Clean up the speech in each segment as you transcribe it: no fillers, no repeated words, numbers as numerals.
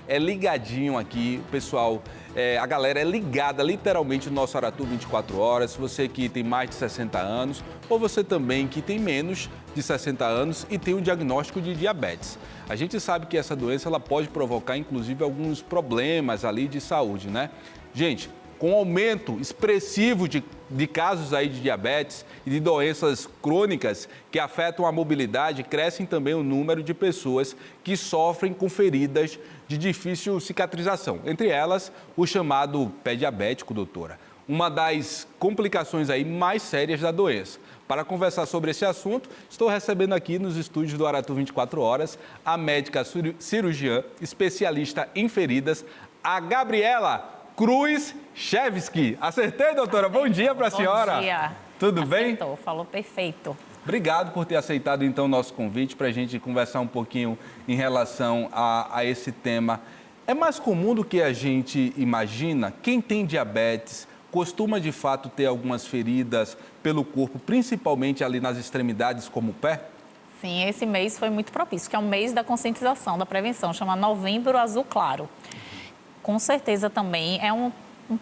é ligadinho aqui, pessoal. A galera é ligada literalmente no nosso Aratu 24 horas. Você que tem mais de 60 anos ou você também que tem menos de 60 anos e tem um diagnóstico de diabetes. A gente sabe que essa doença ela pode provocar, inclusive, alguns problemas ali de saúde, né? Gente, com o aumento expressivo de casos aí de diabetes e de doenças crônicas que afetam a mobilidade, crescem também o número de pessoas que sofrem com feridas de difícil cicatrização. Entre elas, o chamado pé diabético, doutora. Uma das complicações aí mais sérias da doença. Para conversar sobre esse assunto, estou recebendo aqui nos estúdios do Aratu 24 Horas a médica cirurgiã, especialista em feridas, a Gabriela Kruzchevski. Acertei, doutora? Bom dia para a senhora. Bom dia. Tudo bem? Acertou, falou perfeito. Obrigado por ter aceitado, então, o nosso convite para a gente conversar um pouquinho em relação a esse tema. É mais comum do que a gente imagina? Quem tem diabetes costuma, de fato, ter algumas feridas pelo corpo, principalmente ali nas extremidades, como o pé? Sim, esse mês foi muito propício, que é o mês da conscientização, da prevenção, chama Novembro Azul Claro. Com certeza também é um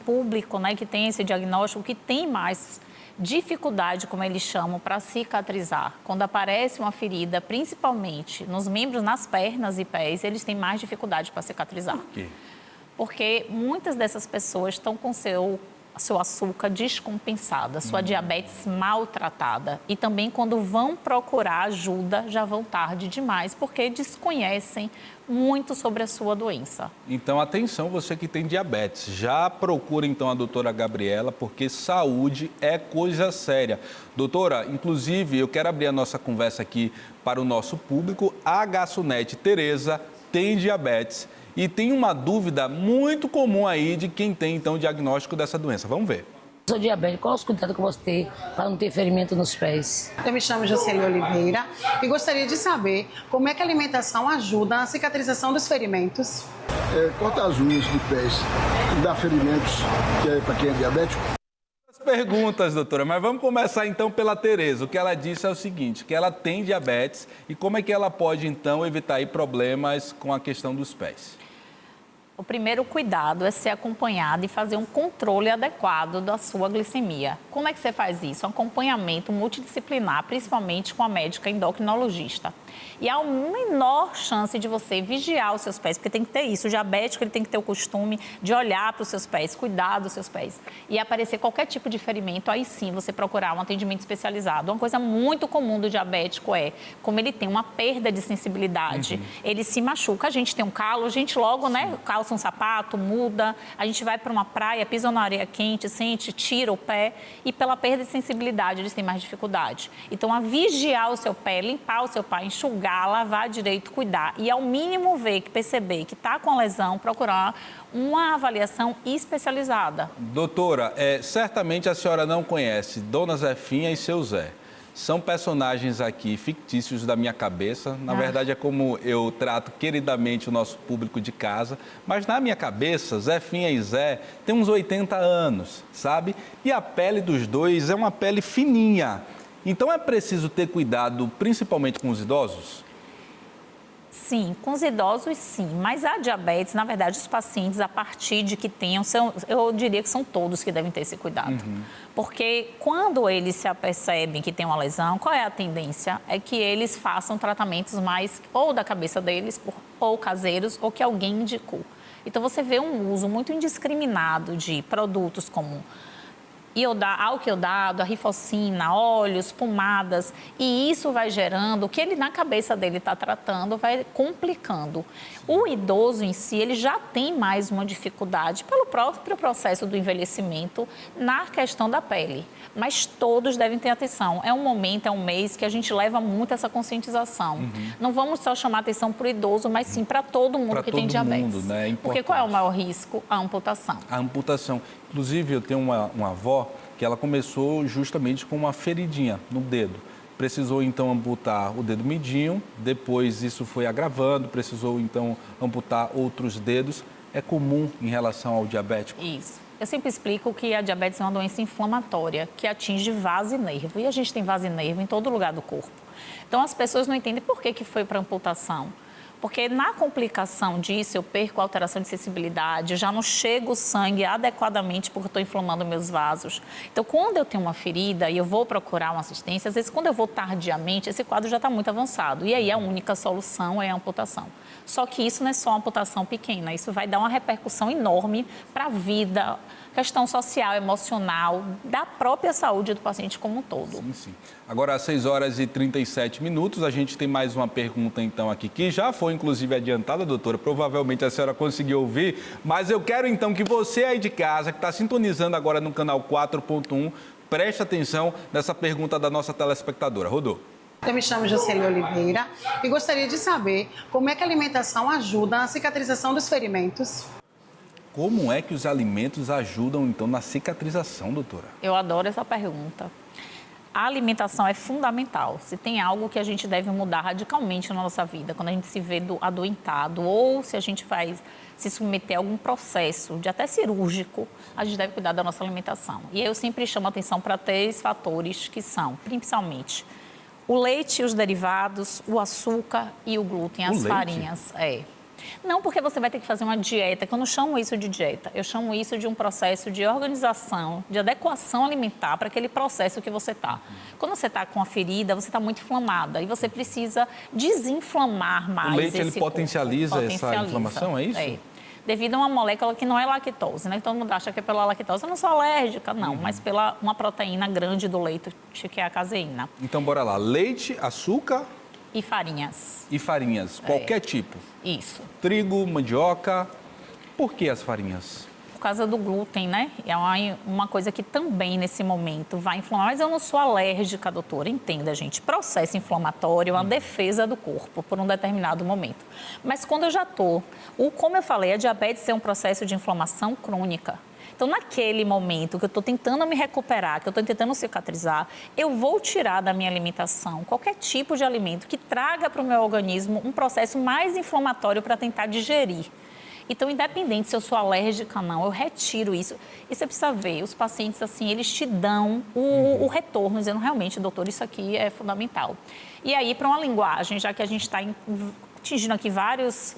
público, né, que tem esse diagnóstico, que tem mais dificuldade, como eles chamam, para cicatrizar. Quando aparece uma ferida, principalmente nos membros, nas pernas e pés, eles têm mais dificuldade para cicatrizar. Por quê? Porque muitas dessas pessoas estão com seu açúcar descompensado, a sua diabetes maltratada. E também, quando vão procurar ajuda, já vão tarde demais, porque desconhecem muito sobre a sua doença. Então, atenção, você que tem diabetes, já procura então a doutora Gabriela, porque saúde é coisa séria. Doutora, inclusive, eu quero abrir a nossa conversa aqui para o nosso público. A garçonete Tereza tem diabetes e tem uma dúvida muito comum aí de quem tem então o diagnóstico dessa doença. Vamos ver. Sou diabético, qual os cuidados que eu posso ter para não ter ferimento nos pés? Eu me chamo Jocely Oliveira e gostaria de saber como é que a alimentação ajuda na cicatrização dos ferimentos. Cortar as unhas de pés e dar ferimentos, que é para quem é diabético. Perguntas, doutora, mas vamos começar então pela Tereza. O que ela disse é o seguinte, que ela tem diabetes e como é que ela pode então evitar aí problemas com a questão dos pés? O primeiro cuidado é ser acompanhado e fazer um controle adequado da sua glicemia. Como é que você faz isso? Um acompanhamento multidisciplinar, principalmente com a médica endocrinologista. E há uma menor chance de você vigiar os seus pés, porque tem que ter isso. O diabético ele tem que ter o costume de olhar para os seus pés, cuidar dos seus pés. E aparecer qualquer tipo de ferimento, aí sim você procurar um atendimento especializado. Uma coisa muito comum do diabético é, como ele tem uma perda de sensibilidade, ele se machuca. A gente tem um calo, a gente logo, né, calça um sapato, muda, a gente vai para uma praia, pisa na areia quente, sente, tira o pé e pela perda de sensibilidade eles têm mais dificuldade. Então, a vigiar o seu pé, limpar o seu pé, enxugar, lavar direito, cuidar e ao mínimo perceber que está com a lesão, procurar uma avaliação especializada. Doutora, certamente a senhora não conhece Dona Zefinha e seu Zé. São personagens aqui fictícios da minha cabeça. Na verdade, é como eu trato queridamente o nosso público de casa. Mas na minha cabeça, Zefinha e Zé têm uns 80 anos, sabe? E a pele dos dois é uma pele fininha. Então é preciso ter cuidado, principalmente com os idosos? Sim, com os idosos sim, mas a diabetes, na verdade, os pacientes a partir de que tenham, eu diria que são todos que devem ter esse cuidado. Porque quando eles se apercebem que tem uma lesão, qual é a tendência? É que eles façam tratamentos mais ou da cabeça deles, ou caseiros, ou que alguém indicou. Então você vê um uso muito indiscriminado de produtos como álcool iodado, a rifocina, óleos, pomadas, e isso vai gerando, o que ele na cabeça dele está tratando, vai complicando. O idoso em si, ele já tem mais uma dificuldade pelo próprio processo do envelhecimento na questão da pele, mas todos devem ter atenção. É um momento, é um mês que a gente leva muito essa conscientização. Não vamos só chamar atenção para o idoso, mas sim para todo mundo que tem diabetes. Mundo, né? É porque qual é o maior risco? A amputação. A amputação. Inclusive, eu tenho uma avó que ela começou justamente com uma feridinha no dedo. Precisou, então, amputar o dedo midinho, depois isso foi agravando, precisou, então, amputar outros dedos. É comum em relação ao diabético? Isso. Eu sempre explico que a diabetes é uma doença inflamatória que atinge vaso e nervo. E a gente tem vaso e nervo em todo lugar do corpo. Então, as pessoas não entendem por que foi para amputação. Porque na complicação disso, eu perco a alteração de sensibilidade, eu já não chego o sangue adequadamente porque eu estou inflamando meus vasos. Então, quando eu tenho uma ferida e eu vou procurar uma assistência, às vezes quando eu vou tardiamente, esse quadro já está muito avançado. E aí a única solução é a amputação. Só que isso não é só uma amputação pequena, isso vai dar uma repercussão enorme para a vida, questão social, emocional, da própria saúde do paciente como um todo. Sim, sim. Agora, às 6h37, a gente tem mais uma pergunta, então, aqui, que já foi, inclusive, adiantada, doutora. Provavelmente a senhora conseguiu ouvir, mas eu quero, então, que você aí de casa, que está sintonizando agora no canal 4.1, preste atenção nessa pergunta da nossa telespectadora. Rodou. Eu me chamo Jocely Oliveira e gostaria de saber como é que a alimentação ajuda na cicatrização dos ferimentos. Como é que os alimentos ajudam, então, na cicatrização, doutora? Eu adoro essa pergunta. A alimentação é fundamental. Se tem algo que a gente deve mudar radicalmente na nossa vida, quando a gente se vê adoentado ou se a gente vai se submeter a algum processo de até cirúrgico, a gente deve cuidar da nossa alimentação. E eu sempre chamo a atenção para 3 fatores que são, principalmente, o leite e os derivados, o açúcar e o glúten, as farinhas. Não porque você vai ter que fazer uma dieta, que eu não chamo isso de dieta, eu chamo isso de um processo de organização, de adequação alimentar para aquele processo que você está. Quando você está com a ferida, você está muito inflamada e você precisa desinflamar mais. O leite, ele esse potencializa corpo. essa inflamação, é isso? É. Devido a uma molécula que não é lactose, né? Todo mundo acha que é pela lactose. Eu não sou alérgica, não, mas pela uma proteína grande do leite, que é a caseína. Então, bora lá. Leite, açúcar... E farinhas. E farinhas, qualquer tipo? Isso. Trigo, mandioca. Por que as farinhas? Por causa do glúten, né? É uma coisa que também, nesse momento, vai inflamar. Mas eu não sou alérgica, doutora. Entenda, gente. Processo inflamatório é uma defesa do corpo por um determinado momento. Mas quando eu já estou... Como eu falei, a diabetes é um processo de inflamação crônica. Então, naquele momento que eu estou tentando me recuperar, que eu estou tentando cicatrizar, eu vou tirar da minha alimentação qualquer tipo de alimento que traga para o meu organismo um processo mais inflamatório para tentar digerir. Então, independente se eu sou alérgica ou não, eu retiro isso. E você precisa ver, os pacientes, assim, eles te dão o retorno, dizendo, realmente, doutor, isso aqui é fundamental. E aí, para uma linguagem, já que a gente está atingindo aqui vários...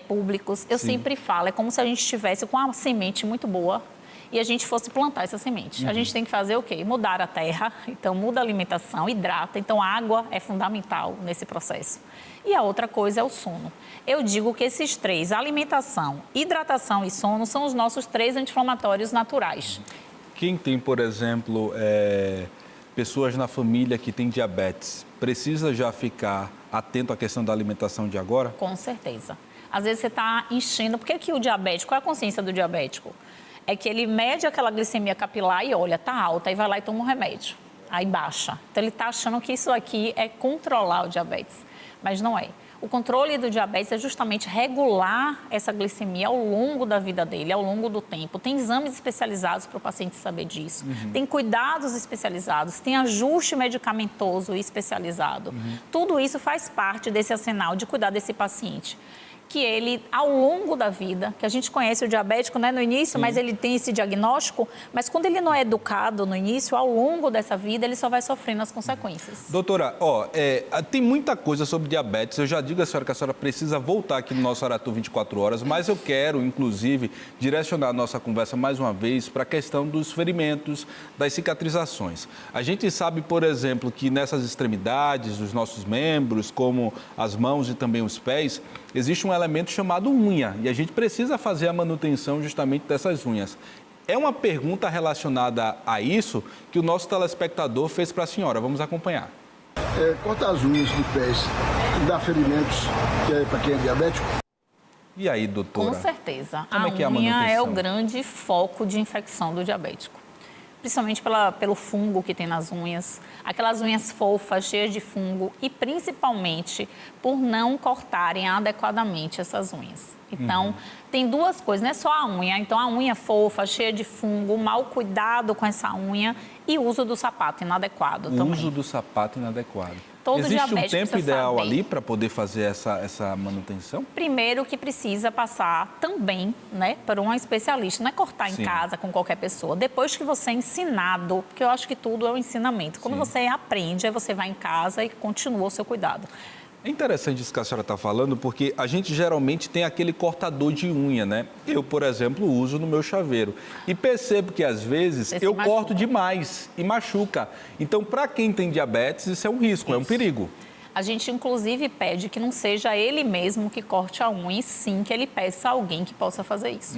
públicos, eu sempre falo, é como se a gente estivesse com uma semente muito boa e a gente fosse plantar essa semente. A gente tem que fazer o quê? Mudar a terra, então muda a alimentação, hidrata, então a água é fundamental nesse processo. E a outra coisa é o sono. Eu digo que esses 3, alimentação, hidratação e sono, são os nossos 3 anti-inflamatórios naturais. Quem tem, por exemplo, pessoas na família que têm diabetes, precisa já ficar atento à questão da alimentação de agora? Com certeza. Às vezes você está enchendo... Por que o diabético... Qual é a consciência do diabético? É que ele mede aquela glicemia capilar e olha, está alta, aí vai lá e toma um remédio. Aí baixa. Então, ele está achando que isso aqui é controlar o diabetes. Mas não é. O controle do diabetes é justamente regular essa glicemia ao longo da vida dele, ao longo do tempo. Tem exames especializados para o paciente saber disso. Tem cuidados especializados, tem ajuste medicamentoso especializado. Tudo isso faz parte desse arsenal de cuidar desse paciente. Que ele, ao longo da vida, que a gente conhece o diabético, né, no início, mas ele tem esse diagnóstico, mas quando ele não é educado no início, ao longo dessa vida, ele só vai sofrendo as consequências. Doutora, tem muita coisa sobre diabetes, eu já digo à senhora que a senhora precisa voltar aqui no nosso Aratu 24 horas, mas eu quero, inclusive, direcionar a nossa conversa mais uma vez para a questão dos ferimentos, das cicatrizações. A gente sabe, por exemplo, que nessas extremidades dos nossos membros, como as mãos e também os pés, existe um elemento chamado unha e a gente precisa fazer a manutenção justamente dessas unhas. É uma pergunta relacionada a isso que o nosso telespectador fez para a senhora. Vamos acompanhar. Cortar as unhas de pés dá ferimentos para quem é diabético? E aí, doutora? Com certeza. Como é que é a unha manutenção? é o grande foco de infecção do diabético. Principalmente pelo fungo que tem nas unhas, aquelas unhas fofas, cheias de fungo e principalmente por não cortarem adequadamente essas unhas. Então, tem 2 coisas, não é só a unha. Então, a unha fofa, cheia de fungo, mau cuidado com essa unha e o uso do sapato inadequado também. O uso do sapato inadequado. Todo Existe um diabético tempo precisa ideal saber. ali para poder fazer essa manutenção? Primeiro que precisa passar também, né, por um especialista. Não é cortar Sim. em casa com qualquer pessoa. Depois que você é ensinado, porque eu acho que tudo é um ensinamento. Quando você aprende, aí você vai em casa e continua o seu cuidado. É interessante isso que a senhora está falando, porque a gente geralmente tem aquele cortador de unha, né? Eu, por exemplo, uso no meu chaveiro. E percebo que, às vezes, eu corto demais e machuca. Então, para quem tem diabetes, isso é um risco, é um perigo. A gente, inclusive, pede que não seja ele mesmo que corte a unha, e sim que ele peça a alguém que possa fazer isso.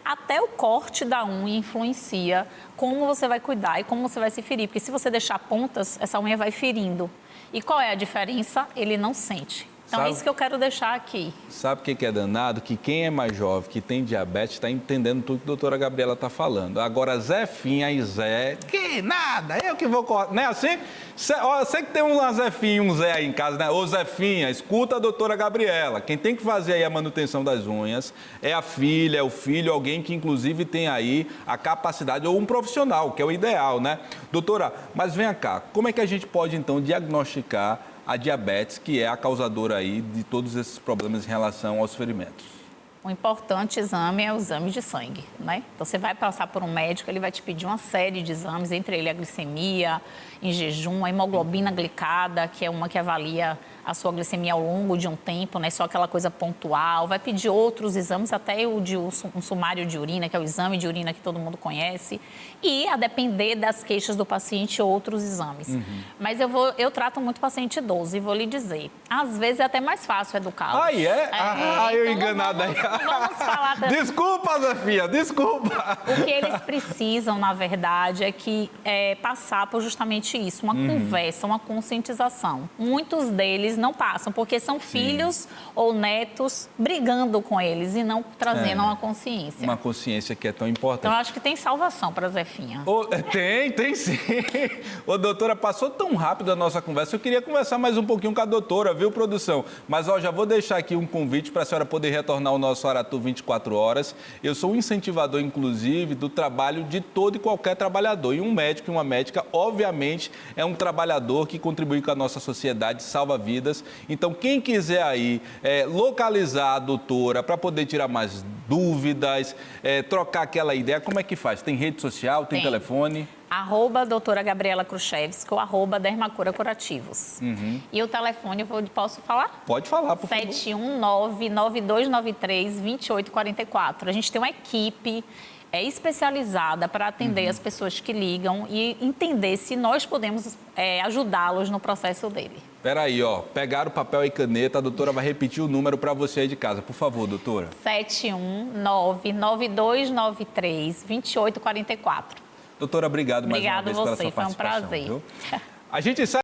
Até o corte da unha influencia como você vai cuidar e como você vai se ferir. Porque se você deixar pontas, essa unha vai ferindo. E qual é a diferença? Ele não sente. Então, é isso que eu quero deixar aqui. Sabe o que é danado? Que quem é mais jovem, que tem diabetes, está entendendo tudo que a doutora Gabriela está falando. Agora, Zefinha e Zé, que nada, eu que vou cortar. Não é assim? Você que tem um Zefinha e um Zé aí em casa, né? Ô, Zefinha, escuta a doutora Gabriela. Quem tem que fazer aí a manutenção das unhas é a filha, é o filho, alguém que, inclusive, tem aí a capacidade, ou um profissional, que é o ideal, né? Doutora, mas venha cá, como é que a gente pode, então, diagnosticar a diabetes, que é a causadora aí de todos esses problemas em relação aos ferimentos? O importante exame é o exame de sangue, né? Então, você vai passar por um médico, ele vai te pedir uma série de exames, entre eles a glicemia em jejum, a hemoglobina glicada, que é uma que avalia a sua glicemia ao longo de um tempo, né? Só aquela coisa pontual. Vai pedir outros exames, até um sumário de urina, que é o exame de urina que todo mundo conhece. E, a depender das queixas do paciente, outros exames. Mas eu trato muito paciente idoso e vou lhe dizer, às vezes é até mais fácil educá-los. Ah, é? Eu então enganado aí. Vamos falar também. Desculpa, Zefia, desculpa. O que eles precisam, na verdade, é passar por justamente isso, uma conversa, uma conscientização. Muitos deles não passam, porque são filhos ou netos brigando com eles e não trazendo uma consciência. Uma consciência que é tão importante. Então, eu acho que tem salvação para Zefinha. Tem sim. Ô, doutora, passou tão rápido a nossa conversa. Eu queria conversar mais um pouquinho com a doutora, viu, produção? Mas, já vou deixar aqui um convite para a senhora poder retornar ao nosso Aratu 24 horas. Eu sou um incentivador, inclusive, do trabalho de todo e qualquer trabalhador. E um médico e uma médica, obviamente, é um trabalhador que contribui com a nossa sociedade, salva vidas. Então, quem quiser aí localizar a doutora para poder tirar mais dúvidas, trocar aquela ideia, como é que faz? Tem rede social, tem telefone? @doutora Gabriela Kruszewski ou @Dermacura Curativos. E o telefone, posso falar? Pode falar, por favor. 719-9293-2844. A gente tem uma equipe especializada para atender as pessoas que ligam e entender se nós podemos ajudá-los no processo dele. Peraí, pegaram papel e caneta, a doutora vai repetir o número para você aí de casa. Por favor, doutora. 719-9293-2844. Doutora, obrigado mais uma vez pela sua participação. Obrigada a você, foi um prazer. Viu? A gente